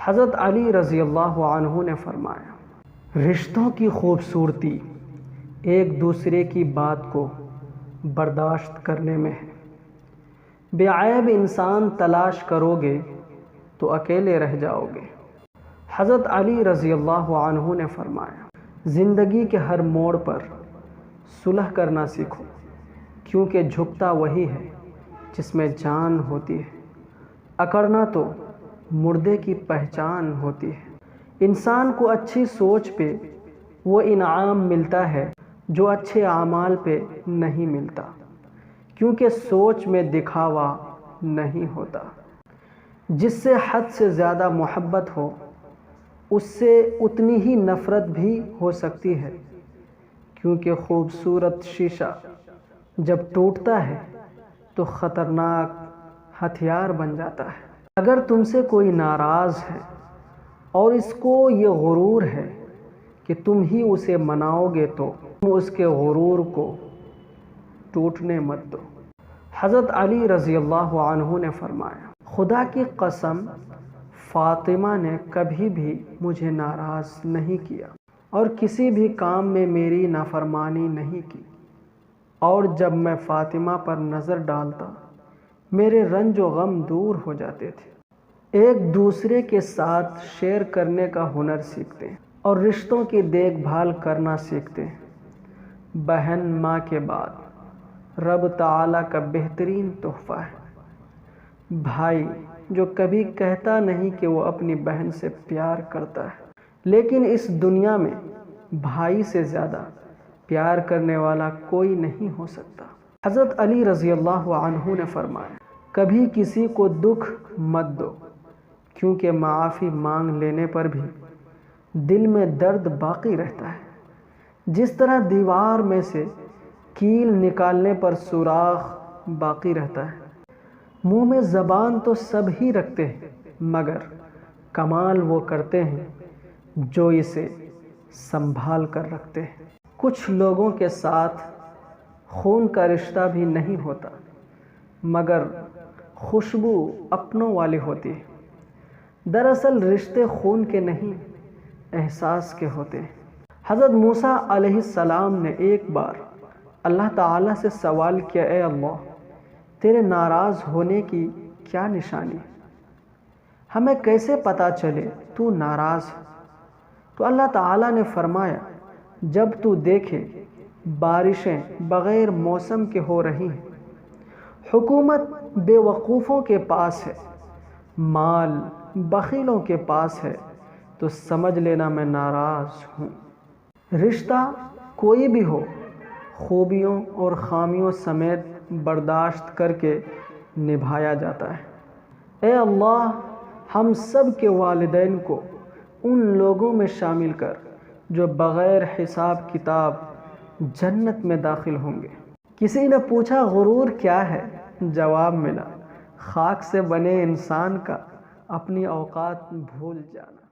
حضرت علی رضی اللہ عنہ نے فرمایا، رشتوں کی خوبصورتی ایک دوسرے کی بات کو برداشت کرنے میں ہے۔ بے عیب انسان تلاش کرو گے تو اکیلے رہ جاؤ گے۔ حضرت علی رضی اللہ عنہ نے فرمایا، زندگی کے ہر موڑ پر صلح کرنا سیکھو، کیونکہ جھکتا وہی ہے جس میں جان ہوتی ہے، اکڑنا تو مردے کی پہچان ہوتی ہے۔ انسان کو اچھی سوچ پہ وہ انعام ملتا ہے جو اچھے اعمال پہ نہیں ملتا، کیونکہ سوچ میں دکھاوا نہیں ہوتا۔ جس سے حد سے زیادہ محبت ہو اس سے اتنی ہی نفرت بھی ہو سکتی ہے، کیونکہ خوبصورت شیشہ جب ٹوٹتا ہے تو خطرناک ہتھیار بن جاتا ہے۔ اگر تم سے کوئی ناراض ہے اور اس کو یہ غرور ہے کہ تم ہی اسے مناؤ گے تو تم اس کے غرور کو ٹوٹنے مت دو۔ حضرت علی رضی اللہ عنہ نے فرمایا، خدا کی قسم فاطمہ نے کبھی بھی مجھے ناراض نہیں کیا اور کسی بھی کام میں میری نافرمانی نہیں کی، اور جب میں فاطمہ پر نظر ڈالتا میرے رنج و غم دور ہو جاتے تھے۔ ایک دوسرے کے ساتھ شیئر کرنے کا ہنر سیکھتے ہیں اور رشتوں کی دیکھ بھال کرنا سیکھتے ہیں۔ بہن ماں کے بعد رب تعالیٰ کا بہترین تحفہ ہے۔ بھائی جو کبھی کہتا نہیں کہ وہ اپنی بہن سے پیار کرتا ہے، لیکن اس دنیا میں بھائی سے زیادہ پیار کرنے والا کوئی نہیں ہو سکتا۔ حضرت علی رضی اللہ عنہ نے فرمایا، کبھی کسی کو دکھ مت دو، کیونکہ معافی مانگ لینے پر بھی دل میں درد باقی رہتا ہے، جس طرح دیوار میں سے کیل نکالنے پر سوراخ باقی رہتا ہے۔ منہ میں زبان تو سب ہی رکھتے ہیں، مگر کمال وہ کرتے ہیں جو اسے سنبھال کر رکھتے ہیں۔ کچھ لوگوں کے ساتھ خون کا رشتہ بھی نہیں ہوتا، مگر خوشبو اپنوں والی ہوتی ہے۔ دراصل رشتے خون کے نہیں، احساس کے ہوتے ہیں۔ حضرت موسیٰ علیہ السلام نے ایک بار اللہ تعالیٰ سے سوال کیا، اے اللہ، تیرے ناراض ہونے کی کیا نشانی ہے؟ ہمیں کیسے پتہ چلے تو ناراض ہے؟ تو اللہ تعالیٰ نے فرمایا، جب تو دیکھے بارشیں بغیر موسم کے ہو رہی ہیں، حکومت بے وقوفوں کے پاس ہے، مال بخیلوں کے پاس ہے، تو سمجھ لینا میں ناراض ہوں۔ رشتہ کوئی بھی ہو، خوبیوں اور خامیوں سمیت برداشت کر کے نبھایا جاتا ہے۔ اے اللہ، ہم سب کے والدین کو ان لوگوں میں شامل کر جو بغیر حساب کتاب جنت میں داخل ہوں گے۔ کسی نے پوچھا، غرور کیا ہے؟ جواب ملا، خاک سے بنے انسان کا اپنی اوقات بھول جانا۔